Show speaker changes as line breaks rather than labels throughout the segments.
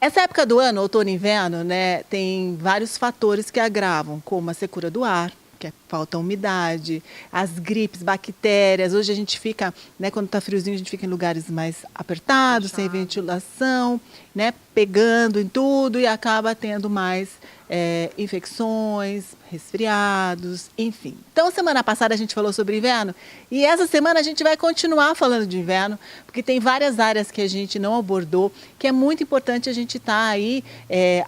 Essa época do ano, outono e inverno, né, tem vários fatores que agravam, como a secura do ar, que é falta de umidade, as gripes, bactérias. Hoje a gente fica, né, quando está friozinho, a gente fica em lugares mais apertados, sem ventilação, né, pegando em tudo e acaba tendo mais infecções, resfriados, enfim. Então, semana passada a gente falou sobre inverno e essa semana a gente vai continuar falando de inverno, porque tem várias áreas que a gente não abordou, que é muito importante a gente estar aí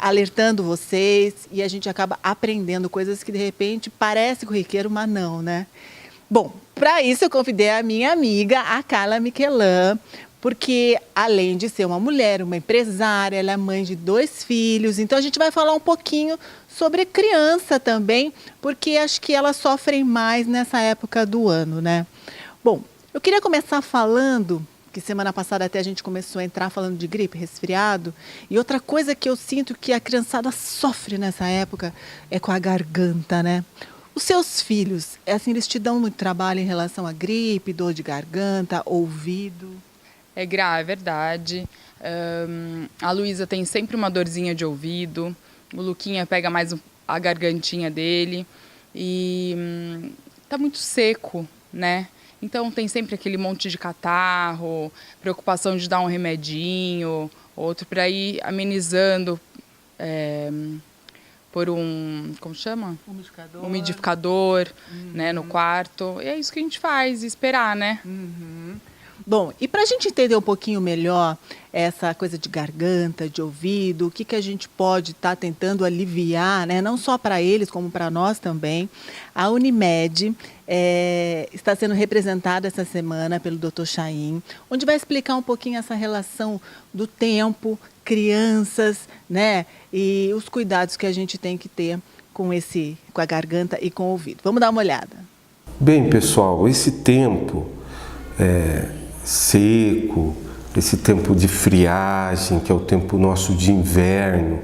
alertando vocês e a gente acaba aprendendo coisas que de repente parece corriqueiro, mas não, né? Bom, para isso eu convidei a minha amiga, a Carla Miquelan, porque além de ser uma mulher, uma empresária, ela é mãe de 2 filhos, então a gente vai falar um pouquinho sobre criança também, porque acho que elas sofrem mais nessa época do ano, né? Bom, eu queria começar falando, que semana passada até a gente começou a entrar falando de gripe, resfriado, e outra coisa que eu sinto que a criançada sofre nessa época é com a garganta, né? Os seus filhos, assim, eles te dão muito trabalho em relação à gripe, dor de garganta, ouvido?
É grave, é verdade. A Luísa tem sempre uma dorzinha de ouvido, o Luquinha pega mais a gargantinha dele e tá muito seco, né? Então tem sempre aquele monte de catarro, preocupação de dar um remedinho, outro para ir amenizando por como chama? Umidificador, né, no quarto. E é isso que a gente faz, esperar, né?
Bom, e para a gente entender um pouquinho melhor essa coisa de garganta, de ouvido, o que a gente pode estar tentando aliviar, né? Não só para eles, como para nós também, a Unimed está sendo representada essa semana pelo Dr. Chaim, onde vai explicar um pouquinho essa relação do tempo, crianças, né? E os cuidados que a gente tem que ter com a garganta e com o ouvido. Vamos dar uma olhada.
Bem, pessoal, esse tempo seco, esse tempo de friagem, que é o tempo nosso de inverno,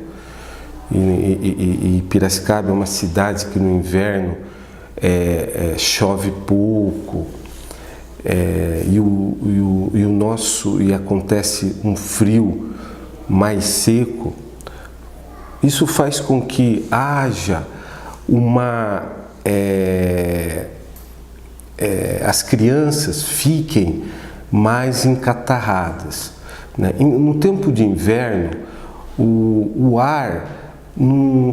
e Piracicaba é uma cidade que no inverno chove pouco, e acontece um frio mais seco. Isso faz com que haja as crianças fiquem mais encatarradas, né? No tempo de inverno, o ar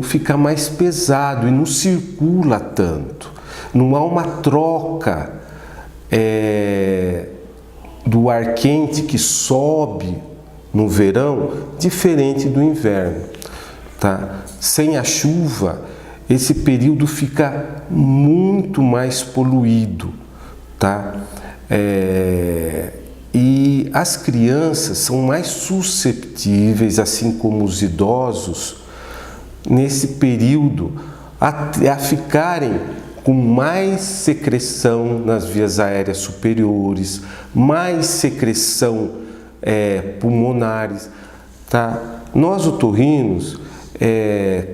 fica mais pesado e não circula tanto. Não há uma troca do ar quente que sobe no verão, diferente do inverno. Tá? Sem a chuva, esse período fica muito mais poluído, tá? E as crianças são mais susceptíveis, assim como os idosos, nesse período, a ficarem com mais secreção nas vias aéreas superiores, mais secreção pulmonares, tá? Nós, otorrinos,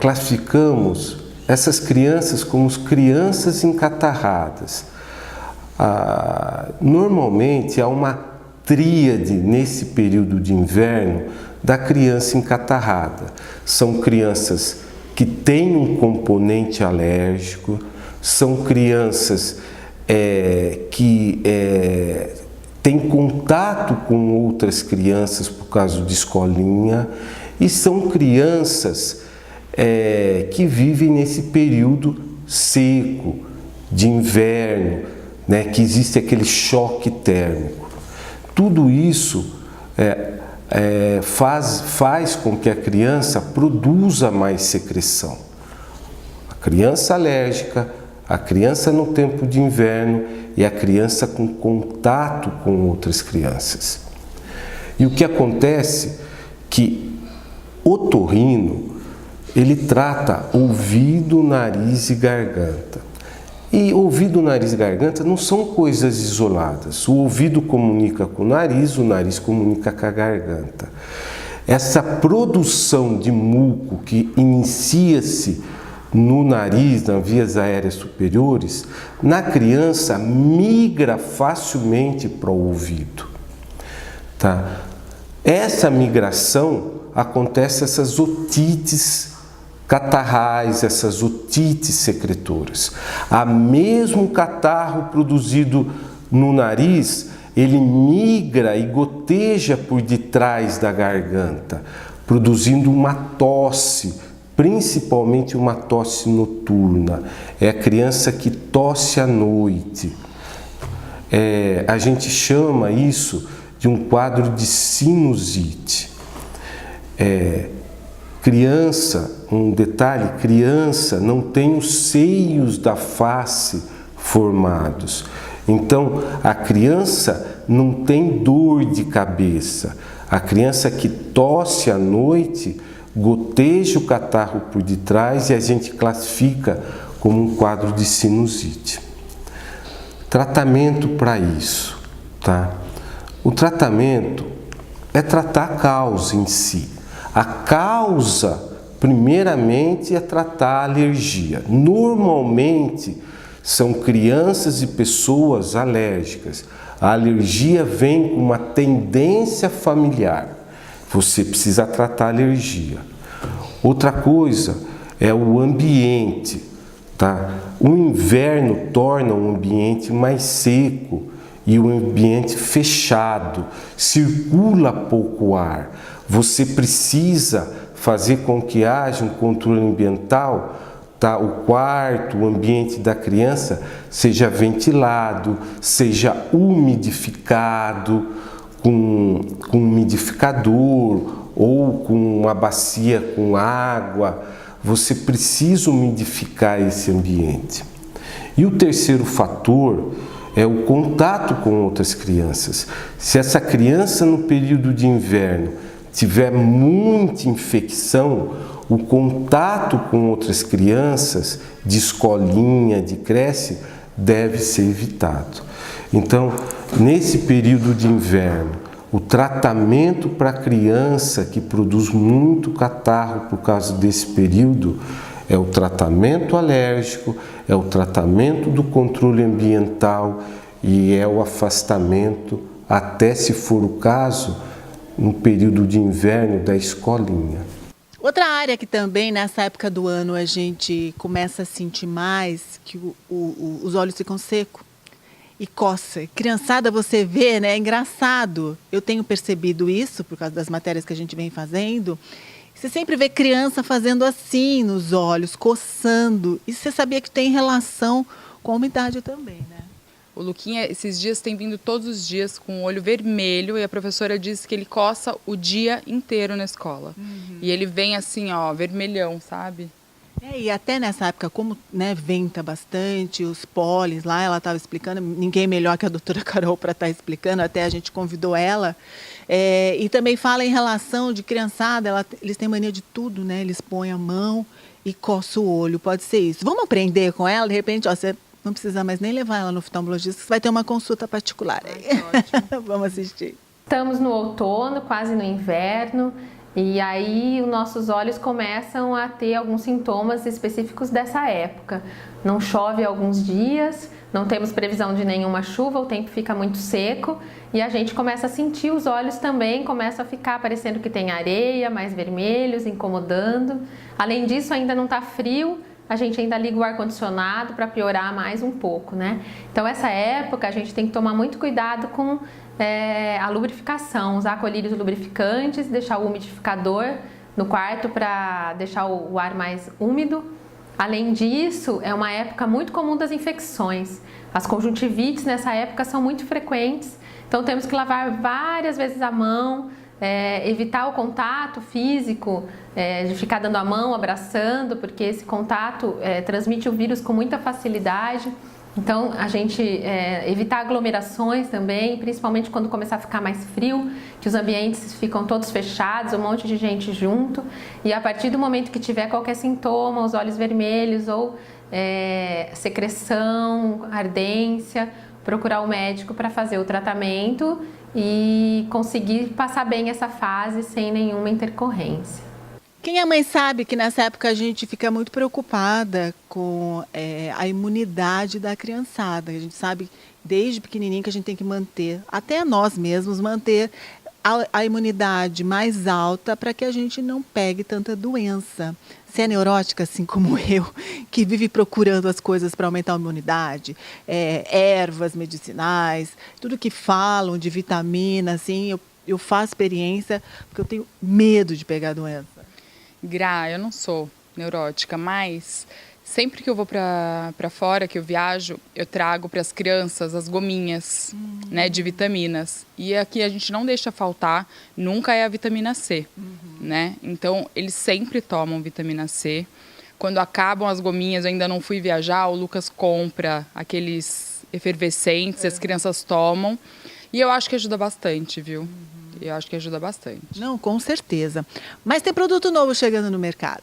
classificamos essas crianças como crianças encatarradas. Normalmente há uma tríade nesse período de inverno da criança encatarrada. São crianças que têm um componente alérgico, são crianças que têm contato com outras crianças por causa de escolinha, e são crianças que vivem nesse período seco de inverno, né, que existe aquele choque térmico. Tudo isso faz com que a criança produza mais secreção. A criança alérgica, a criança no tempo de inverno e a criança com contato com outras crianças. E o que acontece que o otorrino, ele trata ouvido, nariz e garganta. E ouvido, nariz e garganta não são coisas isoladas. O ouvido comunica com o nariz comunica com a garganta. Essa produção de muco que inicia-se no nariz, nas vias aéreas superiores, na criança migra facilmente para o ouvido. Tá? Essa migração acontece essas otites catarrais, essas otites secretoras. A mesmo catarro produzido no nariz, ele migra e goteja por detrás da garganta, produzindo uma tosse, principalmente uma tosse noturna. É a criança que tosse à noite. A gente chama isso de um quadro de sinusite. Criança, um detalhe, criança não tem os seios da face formados. Então, a criança não tem dor de cabeça. A criança que tosse à noite goteja o catarro por detrás e a gente classifica como um quadro de sinusite. Tratamento para isso, tá? O tratamento é tratar a causa em si. A causa, primeiramente, é tratar a alergia. Normalmente, são crianças e pessoas alérgicas. A alergia vem com uma tendência familiar. Você precisa tratar a alergia. Outra coisa é o ambiente, tá? O inverno torna o ambiente mais seco e o ambiente fechado, circula pouco ar. Você precisa fazer com que haja um controle ambiental, tá? O quarto, o ambiente da criança seja ventilado, seja umidificado com um umidificador ou com uma bacia com água. Você precisa umidificar esse ambiente. E o terceiro fator é o contato com outras crianças. Se essa criança no período de inverno tiver muita infecção, o contato com outras crianças de escolinha, de creche, deve ser evitado. Então, nesse período de inverno, o tratamento para a criança que produz muito catarro por causa desse período é o tratamento alérgico, é o tratamento do controle ambiental e é o afastamento, até se for o caso, no período de inverno da escolinha.
Outra área que também nessa época do ano a gente começa a sentir mais que os olhos ficam secos e coça. Criançada, você vê, né? É engraçado. Eu tenho percebido isso por causa das matérias que a gente vem fazendo. Você sempre vê criança fazendo assim nos olhos, coçando. E você sabia que tem relação com a umidade também, né?
O Luquinha, esses dias, tem vindo todos os dias com o olho vermelho e a professora disse que ele coça o dia inteiro na escola. E ele vem assim, ó, vermelhão, sabe?
E até nessa época, como, né, venta bastante, os pólenes lá, ela estava explicando, ninguém melhor que a doutora Carol para estar explicando, até a gente convidou ela. E também fala em relação de criançada, eles têm mania de tudo, né? Eles põem a mão e coçam o olho, pode ser isso. Vamos aprender com ela, de repente, ó, você não precisa mais nem levar ela no oftalmologista, você vai ter uma consulta particular. Ótimo. Vamos assistir.
Estamos no outono, quase no inverno, e aí os nossos olhos começam a ter alguns sintomas específicos dessa época. Não chove há alguns dias, não temos previsão de nenhuma chuva, o tempo fica muito seco e a gente começa a sentir os olhos também, começa a ficar parecendo que tem areia, mais vermelhos, incomodando. Além disso, ainda não está frio, a gente ainda liga o ar-condicionado para piorar mais um pouco, né? Então, essa época a gente tem que tomar muito cuidado com a lubrificação, usar colírios lubrificantes, deixar o umidificador no quarto para deixar o ar mais úmido. Além disso, é uma época muito comum das infecções. As conjuntivites nessa época são muito frequentes, então temos que lavar várias vezes a mão, evitar o contato físico, de ficar dando a mão, abraçando, porque esse contato transmite o vírus com muita facilidade. Então, a gente evitar aglomerações também, principalmente quando começar a ficar mais frio, que os ambientes ficam todos fechados, um monte de gente junto. E a partir do momento que tiver qualquer sintoma, os olhos vermelhos ou secreção, ardência, procurar o médico para fazer o tratamento e conseguir passar bem essa fase sem nenhuma intercorrência.
Quem é mãe sabe que nessa época a gente fica muito preocupada com a imunidade da criançada. A gente sabe desde pequenininho que a gente tem que manter, até nós mesmos, manter a imunidade mais alta para que a gente não pegue tanta doença. Se é neurótica, assim como eu, que vive procurando as coisas para aumentar a imunidade, ervas medicinais, tudo que falam de vitamina, assim, eu faço experiência porque eu tenho medo de pegar doença.
Gra, eu não sou neurótica, mas sempre que eu vou para fora, que eu viajo, eu trago para as crianças as gominhas, né, de vitaminas. E aqui a gente não deixa faltar, nunca é a vitamina C, né? Então, eles sempre tomam vitamina C. Quando acabam as gominhas, eu ainda não fui viajar, o Lucas compra aqueles efervescentes, as crianças tomam. E eu acho que ajuda bastante, viu? Eu acho que ajuda bastante.
Não, com certeza. Mas tem produto novo chegando no mercado.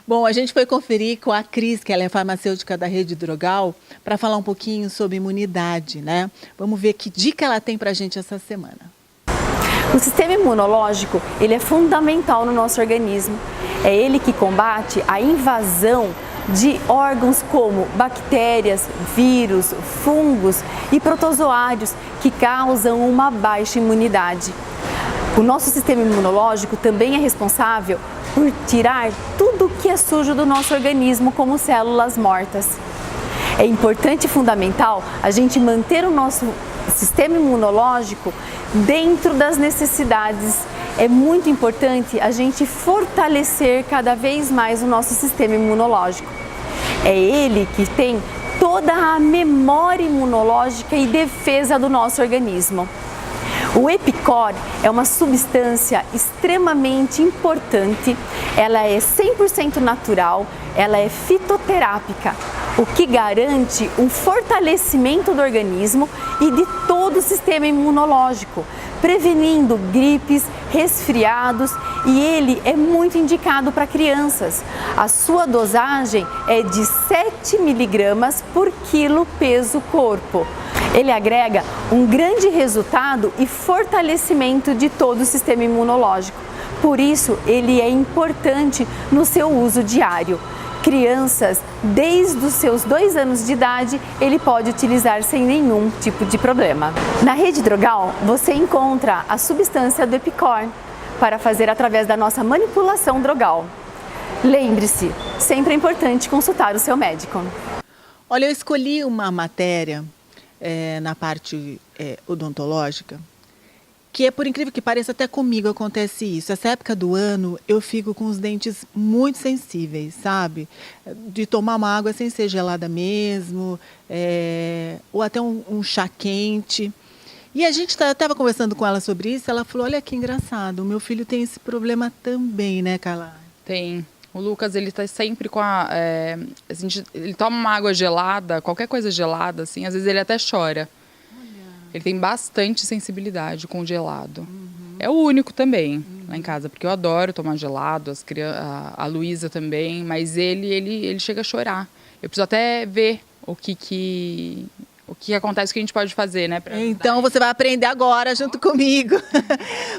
Bom, a gente foi conferir com a Cris, que ela é farmacêutica da Rede Drogal, para falar um pouquinho sobre imunidade, né? Vamos ver que dica ela tem para a gente essa semana.
O sistema imunológico, ele é fundamental no nosso organismo. É ele que combate a invasão de órgãos como bactérias, vírus, fungos e protozoários que causam uma baixa imunidade. O nosso sistema imunológico também é responsável por tirar tudo que é sujo do nosso organismo, como células mortas. É importante e fundamental a gente manter o nosso sistema imunológico dentro das necessidades. É muito importante a gente fortalecer cada vez mais o nosso sistema imunológico. É ele que tem toda a memória imunológica e defesa do nosso organismo. O Epicor é uma substância extremamente importante, ela é 100% natural, ela é fitoterápica, o que garante um fortalecimento do organismo e de todo o sistema imunológico, prevenindo gripes, resfriados, e ele é muito indicado para crianças. A sua dosagem é de 7 mg por quilo peso corpo. Ele agrega um grande resultado e fortalecimento de todo o sistema imunológico. Por isso, ele é importante no seu uso diário. Crianças, desde os seus 2 anos de idade, ele pode utilizar sem nenhum tipo de problema. Na Rede Drogal, você encontra a substância do Epicor para fazer através da nossa manipulação drogal. Lembre-se, sempre é importante consultar o seu médico.
Olha, eu escolhi uma matéria na parte odontológica, que é, por incrível que pareça, até comigo acontece isso. Essa época do ano eu fico com os dentes muito sensíveis, sabe? De tomar uma água sem ser gelada mesmo, ou até um chá quente. E a gente estava conversando com ela sobre isso, ela falou, olha que engraçado, o meu filho tem esse problema também, né, Carla?
Tem. O Lucas, ele tá sempre com ele toma uma água gelada, qualquer coisa gelada, assim, às vezes ele até chora. Ele tem bastante sensibilidade com o gelado. É o único também, lá em casa, porque eu adoro tomar gelado, a Luísa também, mas ele chega a chorar. Eu preciso até ver o que acontece, o que a gente pode fazer, né?
Então você vai aprender agora junto comigo,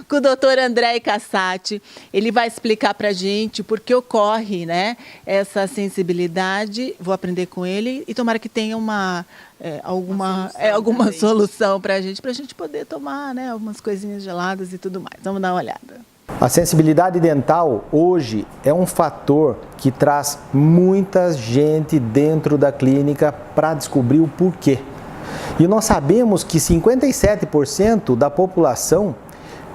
com o doutor André Cassati. Ele vai explicar pra gente por que ocorre, né, essa sensibilidade. Vou aprender com ele e tomara que tenha alguma solução pra gente poder tomar, né, algumas coisinhas geladas e tudo mais. Vamos dar uma olhada.
A sensibilidade dental hoje é um fator que traz muita gente dentro da clínica para descobrir o porquê. E nós sabemos que 57% da população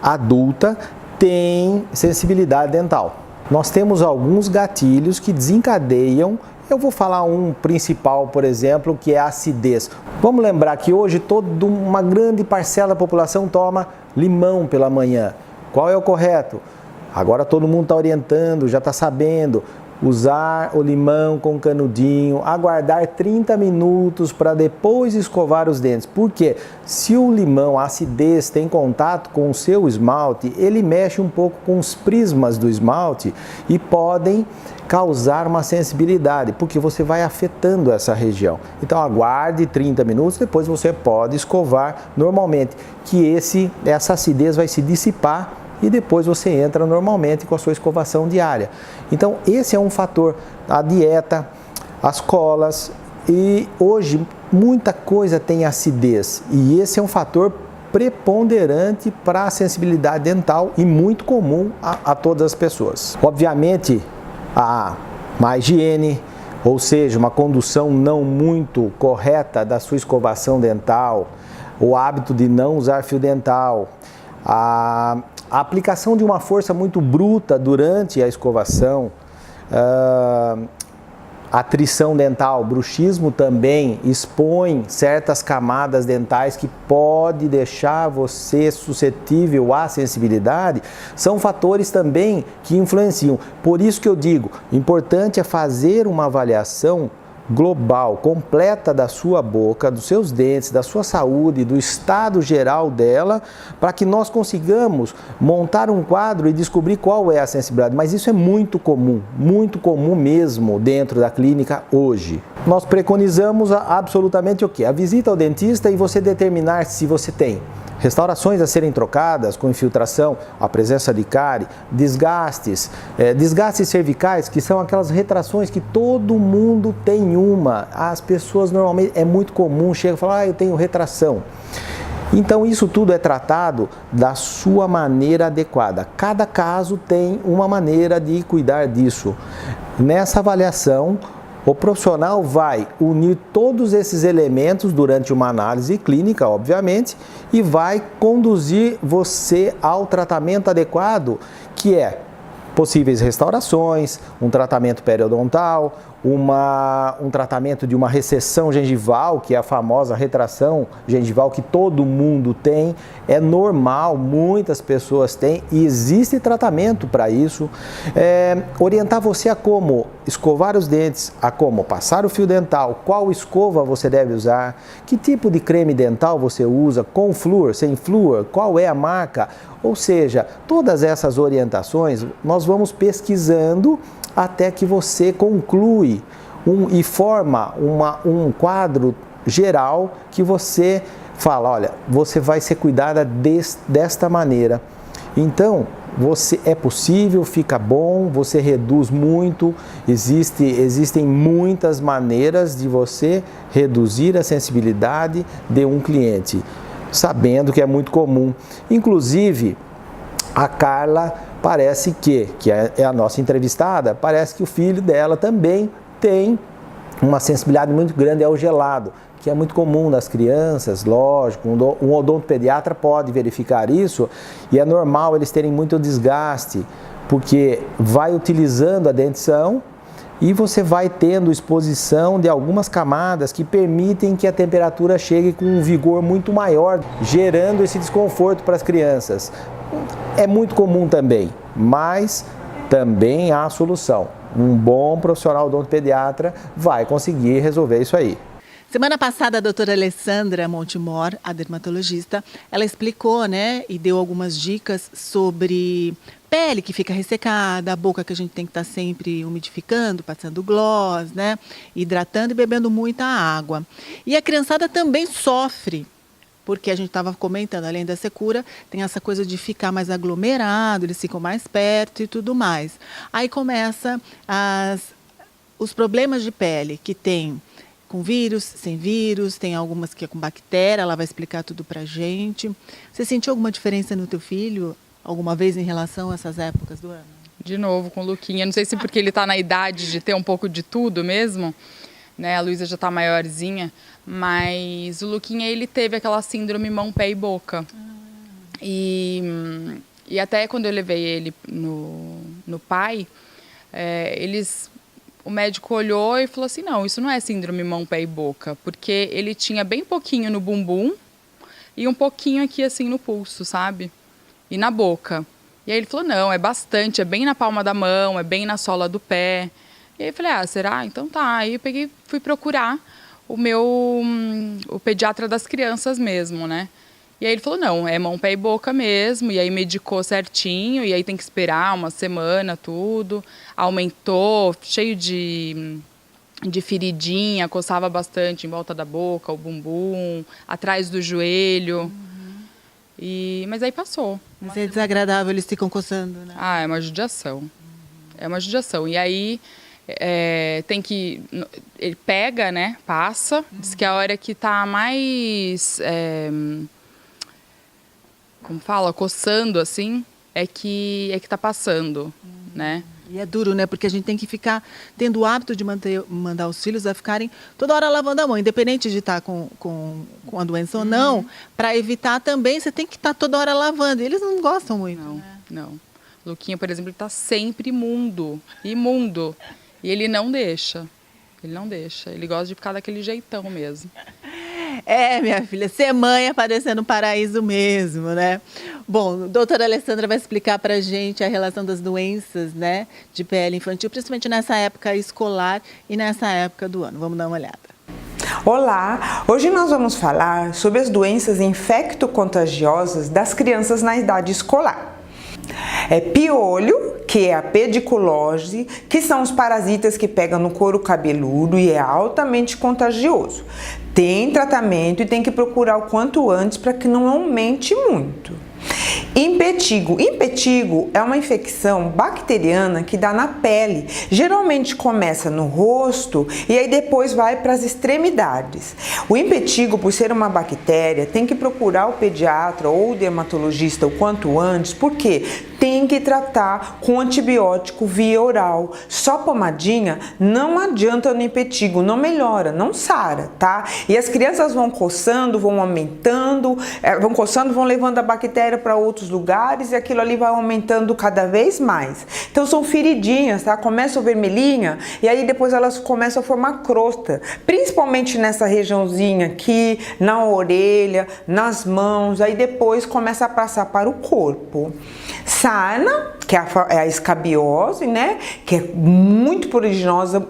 adulta tem sensibilidade dental. Nós temos alguns gatilhos que desencadeiam. Eu vou falar um principal, por exemplo, que é a acidez. Vamos lembrar que hoje uma grande parcela da população toma limão pela manhã. Qual é o correto? Agora todo mundo está orientando, já está sabendo. Usar o limão com canudinho, aguardar 30 minutos para depois escovar os dentes. Por quê? Se o limão, a acidez, tem contato com o seu esmalte, ele mexe um pouco com os prismas do esmalte e podem causar uma sensibilidade, porque você vai afetando essa região. Então aguarde 30 minutos, depois você pode escovar normalmente, que essa acidez vai se dissipar e depois você entra normalmente com a sua escovação diária. Então esse é um fator, a dieta, as colas, e hoje muita coisa tem acidez e esse é um fator preponderante para a sensibilidade dental e muito comum a todas as pessoas. Obviamente, a má higiene, ou seja, uma condução não muito correta da sua escovação dental, o hábito de não usar fio dental, a aplicação de uma força muito bruta durante a escovação, a trição dental, bruxismo também expõe certas camadas dentais que pode deixar você suscetível à sensibilidade, são fatores também que influenciam. Por isso que eu digo, importante é fazer uma avaliação global, completa da sua boca, dos seus dentes, da sua saúde, do estado geral dela, para que nós consigamos montar um quadro e descobrir qual é a sensibilidade. Mas isso é muito comum mesmo dentro da clínica hoje. Nós preconizamos absolutamente o quê? A visita ao dentista e você determinar se você tem restaurações a serem trocadas com infiltração, a presença de cárie, desgastes cervicais, que são aquelas retrações que todo mundo tem uma. As pessoas normalmente, é muito comum, chegam e falam, eu tenho retração. Então isso tudo é tratado da sua maneira adequada. Cada caso tem uma maneira de cuidar disso. Nessa avaliação, o profissional vai unir todos esses elementos durante uma análise clínica, obviamente, e vai conduzir você ao tratamento adequado, que é possíveis restaurações, um tratamento periodontal, um tratamento de uma recessão gengival, que é a famosa retração gengival que todo mundo tem, é normal, muitas pessoas têm e existe tratamento para isso. Orientar você a como escovar os dentes, a como passar o fio dental, qual escova você deve usar, que tipo de creme dental você usa, com flúor, sem flúor, qual é a marca, ou seja, todas essas orientações nós vamos pesquisando até que você conclui e forma um quadro geral que você fala, olha, você vai ser cuidada desta maneira. Então, é possível, fica bom, você reduz muito, existem muitas maneiras de você reduzir a sensibilidade de um cliente, sabendo que é muito comum. Inclusive, a Carla parece que é a nossa entrevistada, parece que o filho dela também tem uma sensibilidade muito grande ao gelado, que é muito comum nas crianças, lógico, um odontopediatra pode verificar isso e é normal eles terem muito desgaste, porque vai utilizando a dentição e você vai tendo exposição de algumas camadas que permitem que a temperatura chegue com um vigor muito maior, gerando esse desconforto para as crianças. É muito comum também, mas também há solução. Um bom profissional odontopediatra vai conseguir resolver isso aí.
Semana passada, a doutora Alessandra Montemor, a dermatologista, ela explicou, né, e deu algumas dicas sobre pele que fica ressecada, a boca que a gente tem que estar sempre umidificando, passando gloss, né, hidratando e bebendo muita água. E a criançada também sofre, porque a gente estava comentando, além da secura, tem essa coisa de ficar mais aglomerado, eles ficam mais perto e tudo mais. Aí começa os problemas de pele, que tem com vírus, sem vírus, tem algumas que é com bactéria, ela vai explicar tudo pra gente. Você sentiu alguma diferença no teu filho, alguma vez em relação a essas épocas do ano?
De novo, com o Luquinha, não sei se porque ele está na idade de ter um pouco de tudo mesmo, né? A Luísa já está maiorzinha, mas o Luquinha, ele teve aquela síndrome mão, pé e boca. E até quando eu levei ele no pai, o médico olhou e falou assim, não, isso não é síndrome mão, pé e boca, porque ele tinha bem pouquinho no bumbum e um pouquinho aqui assim no pulso, sabe? E na boca. E aí ele falou, não, é bastante, é bem na palma da mão, é bem na sola do pé. E aí eu falei, será? Então tá. Aí eu fui procurar o pediatra das crianças mesmo, né? E aí ele falou, não, é mão, pé e boca mesmo. E aí medicou certinho, e aí tem que esperar uma semana, tudo. Aumentou, cheio de feridinha, coçava bastante em volta da boca, o bumbum, atrás do joelho. Mas aí passou.
Mas é desagradável, eles ficam coçando, né?
É uma judiação. É uma judiação. E aí ele pega, né, passa, diz que a hora que tá mais como fala, coçando assim, é que tá passando, né?
E é duro, né? Porque a gente tem que ficar tendo o hábito de mandar os filhos a ficarem toda hora lavando a mão, independente de estar com a doença ou não, para evitar também, você tem que estar toda hora lavando. Eles não gostam muito.
Não,
né?
não. Luquinha, por exemplo, ele tá sempre imundo. E ele não deixa. Ele não deixa. Ele gosta de ficar daquele jeitão mesmo.
É, minha filha, ser mãe é parecendo um paraíso mesmo, né? Bom, a doutora Alessandra vai explicar pra gente a relação das doenças, né, de pele infantil, principalmente nessa época escolar e nessa época do ano. Vamos dar uma olhada.
Olá! Hoje nós vamos falar sobre as doenças infecto-contagiosas das crianças na idade escolar. Piolho, que é a pediculose, que são os parasitas que pegam no couro cabeludo e é altamente contagioso. Tem tratamento e tem que procurar o quanto antes para que não aumente muito. Impetigo. Impetigo é uma infecção bacteriana que dá na pele. Geralmente começa no rosto e aí depois vai para as extremidades. O impetigo, por ser uma bactéria, tem que procurar o pediatra ou o dermatologista o quanto antes, porque tem que tratar com antibiótico via oral. Só pomadinha não adianta no impetigo, não melhora, não sara, tá? E as crianças vão coçando, vão aumentando, vão levando a bactéria para outros lugares e aquilo ali vai aumentando cada vez mais. Então são feridinhas, tá? Começam vermelhinha e aí depois elas começam a formar crosta, principalmente nessa regiãozinha aqui, na orelha, nas mãos, aí depois começa a passar para o corpo. Sarna, que é a escabiose, né? Que é muito pruriginosa,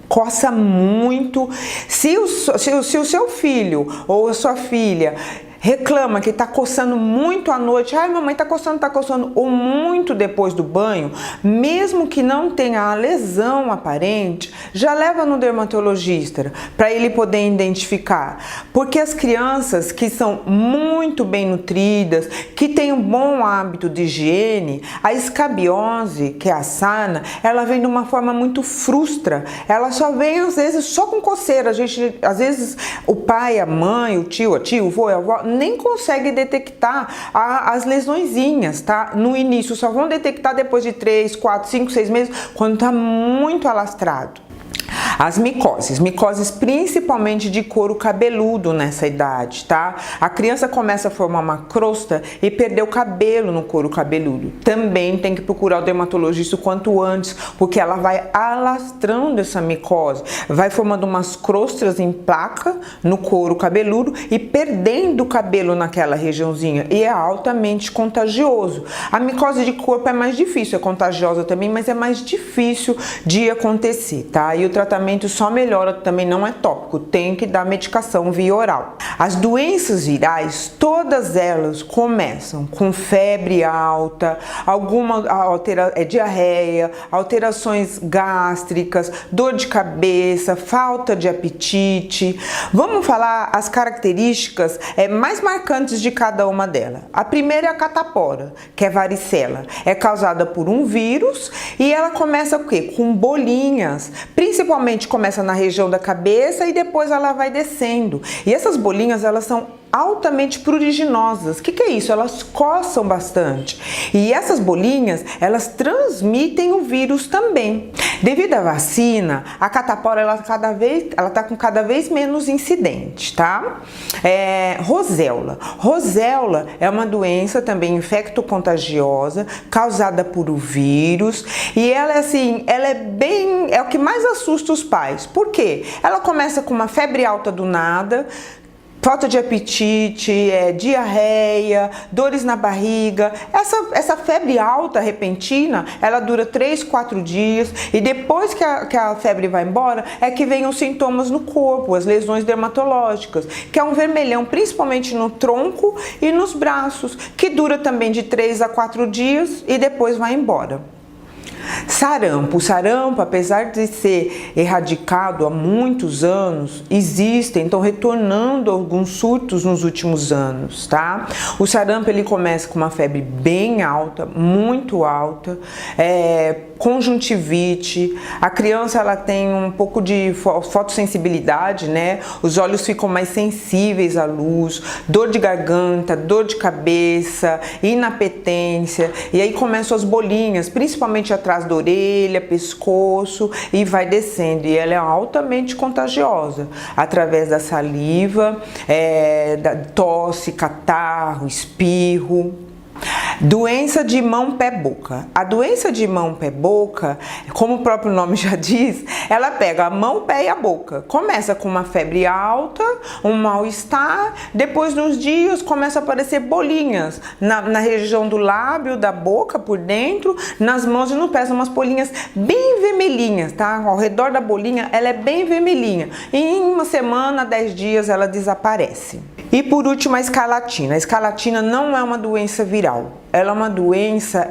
coça muito. Se o seu filho ou a sua filha reclama que está coçando muito à noite, ai mamãe está coçando, ou muito depois do banho, mesmo que não tenha a lesão aparente, já leva no dermatologista para ele poder identificar. Porque as crianças que são muito bem nutridas, que têm um bom hábito de higiene, a escabiose, que é a sarna, ela vem de uma forma muito frustra. Ela só vem às vezes só com coceira. Às vezes o pai, a mãe, o tio, o avô, a avó nem consegue detectar as lesõezinhas, tá? No início, só vão detectar depois de 3, 4, 5, 6 meses, quando tá muito alastrado. As micoses principalmente de couro cabeludo nessa idade, tá? A criança começa a formar uma crosta e perder o cabelo no couro cabeludo. Também tem que procurar o dermatologista o quanto antes, porque ela vai alastrando essa micose, vai formando umas crostas em placa no couro cabeludo e perdendo o cabelo naquela regiãozinha, e é altamente contagioso. A micose de corpo é mais difícil, é contagiosa também, mas é mais difícil de acontecer, tá? E o tratamento só melhora, também não é tópico, tem que dar medicação via oral. As doenças virais, todas elas começam com febre alta, diarreia, alterações gástricas, dor de cabeça, falta de apetite. Vamos falar as características mais marcantes de cada uma delas. A primeira é a catapora, que é varicela. É causada por um vírus e ela começa o quê? Com bolinhas, principalmente começa na região da cabeça e depois ela vai descendo. E essas bolinhas, elas são altamente pruriginosas. O que é isso? Elas coçam bastante. E essas bolinhas, elas transmitem o vírus também. Devido à vacina, a catapora ela tá com cada vez menos incidente, tá? Roséola. Roséola é uma doença também infecto-contagiosa, causada por o vírus, e ela é o que mais assusta os pais. Por quê? Ela começa com uma febre alta do nada, falta de apetite, diarreia, dores na barriga. Essa febre alta repentina, ela dura 3, 4 dias e depois que a febre vai embora, é que vem os sintomas no corpo, as lesões dermatológicas, que é um vermelhão principalmente no tronco e nos braços, que dura também de 3 a 4 dias e depois vai embora. Sarampo. O sarampo, apesar de ser erradicado há muitos anos, existem, estão retornando alguns surtos nos últimos anos, tá? O sarampo, ele começa com uma febre bem alta, muito alta, conjuntivite, a criança ela tem um pouco de fotossensibilidade, né? Os olhos ficam mais sensíveis à luz, dor de garganta, dor de cabeça, inapetência, e aí começam as bolinhas, principalmente atrás da orelha, pescoço, e vai descendo, e ela é altamente contagiosa, através da saliva, da tosse, catarro, espirro. Doença de mão, pé, boca. A doença de mão, pé, boca, como o próprio nome já diz, ela pega a mão, o pé e a boca. Começa com uma febre alta, um mal-estar, depois nos dias começa a aparecer bolinhas na região do lábio, da boca, por dentro, nas mãos e no pé, umas bolinhas bem vermelhinhas, tá? Ao redor da bolinha, ela é bem vermelhinha. E em uma semana, 10 dias, ela desaparece. E por último, a escarlatina. A escarlatina não é uma doença viral. Ela é uma doença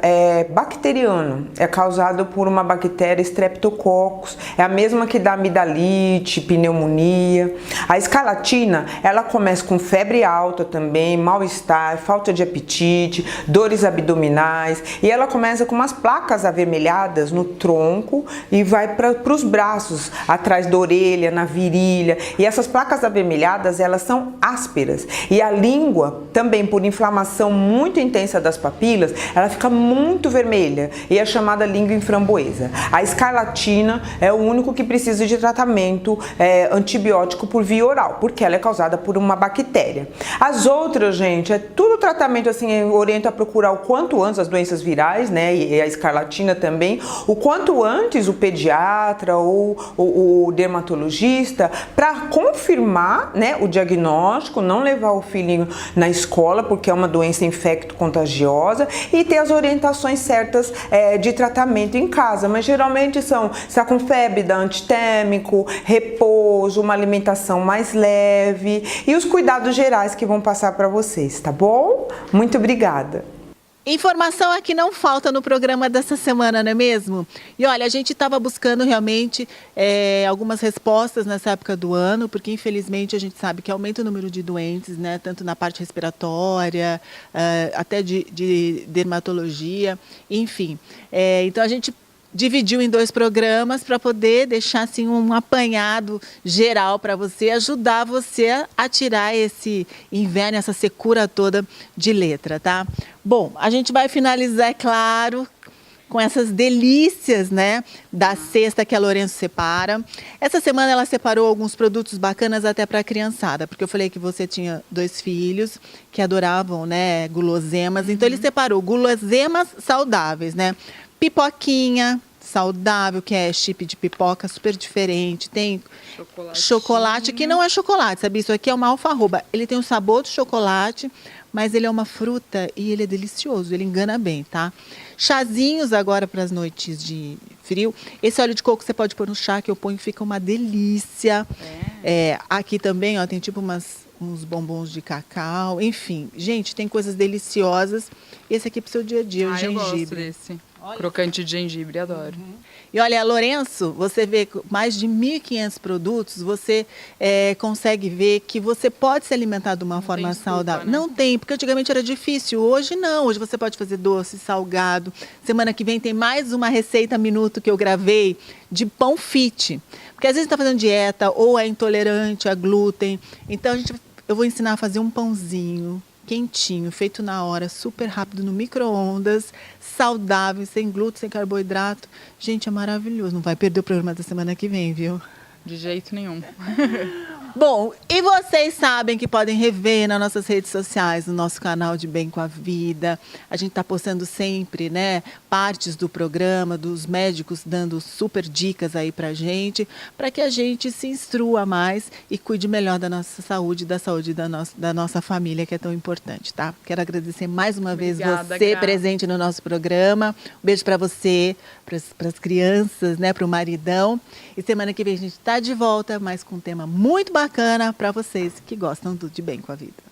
bacteriana, é causada por uma bactéria Streptococcus, é a mesma que dá amidalite, pneumonia. A escarlatina, ela começa com febre alta também, mal-estar, falta de apetite, dores abdominais, e ela começa com umas placas avermelhadas no tronco e vai para os braços, atrás da orelha, na virilha, e essas placas avermelhadas, elas são ásperas, e a língua também, por inflamação muito intensa das papilas, ela fica muito vermelha e é chamada língua em framboesa. A escarlatina é o único que precisa de tratamento antibiótico por via oral, porque ela é causada por uma bactéria. As outras, gente, é tudo tratamento assim, eu oriento a procurar o quanto antes as doenças virais, né, e a escarlatina também, o quanto antes o pediatra ou o dermatologista para confirmar, né, o diagnóstico, não levar o filhinho na escola porque é uma doença infecto-contagiosa, e ter as orientações certas de tratamento em casa, mas geralmente se está com febre, dá antitérmico, repouso, uma alimentação mais leve e os cuidados gerais que vão passar para vocês, tá bom? Muito obrigada!
Informação é que não falta no programa dessa semana, não é mesmo? E olha, a gente estava buscando realmente algumas respostas nessa época do ano, porque infelizmente a gente sabe que aumenta o número de doentes, né? Tanto na parte respiratória, até de dermatologia, enfim. Então a gente dividiu em 2 programas para poder deixar assim, um apanhado geral para você, ajudar você a tirar esse inverno, essa secura toda de letra, tá? Bom, a gente vai finalizar, é claro, com essas delícias, né, da cesta que a Lourenço separa. Essa semana ela separou alguns produtos bacanas até para a criançada, porque eu falei que você tinha 2 filhos que adoravam, né, guloseimas, então ele separou guloseimas saudáveis, né? Pipoquinha saudável, que é chip de pipoca, super diferente. Tem chocolate, que não é chocolate, sabe? Isso aqui é uma alfarroba. Ele tem um sabor de chocolate, mas ele é uma fruta e ele é delicioso, ele engana bem, tá? Chazinhos agora para as noites de frio. Esse óleo de coco você pode pôr no chá, que eu ponho, fica uma delícia. Aqui também, ó, tem tipo uns bombons de cacau, enfim. Gente, tem coisas deliciosas. Esse aqui é pro seu dia a dia, o gengibre.
Eu gosto desse. Olha. Crocante de gengibre, adoro.
E olha, Lourenço, você vê mais de 1.500 produtos, você consegue ver que você pode se alimentar de uma forma saudável. Né? Não tem, porque antigamente era difícil, hoje não. Hoje você pode fazer doce, salgado. Semana que vem tem mais uma receita minuto que eu gravei de pão fit. Porque às vezes está fazendo dieta ou é intolerante a glúten. Então eu vou ensinar a fazer um pãozinho quentinho, feito na hora, super rápido, no micro-ondas, saudável, sem glúten, sem carboidrato. Gente, é maravilhoso. Não vai perder o programa da semana que vem, viu?
De jeito nenhum.
Bom, e vocês sabem que podem rever nas nossas redes sociais, no nosso canal de Bem com a Vida. A gente está postando sempre, né, partes do programa, dos médicos dando super dicas aí pra gente, para que a gente se instrua mais e cuide melhor da nossa saúde, da saúde da nossa família, que é tão importante, tá? Quero agradecer mais uma vez você presente no nosso programa. Um beijo para você, para as crianças, né, para o maridão. E semana que vem a gente está de volta, mas com um tema muito bacana para vocês que gostam do De Bem com a Vida.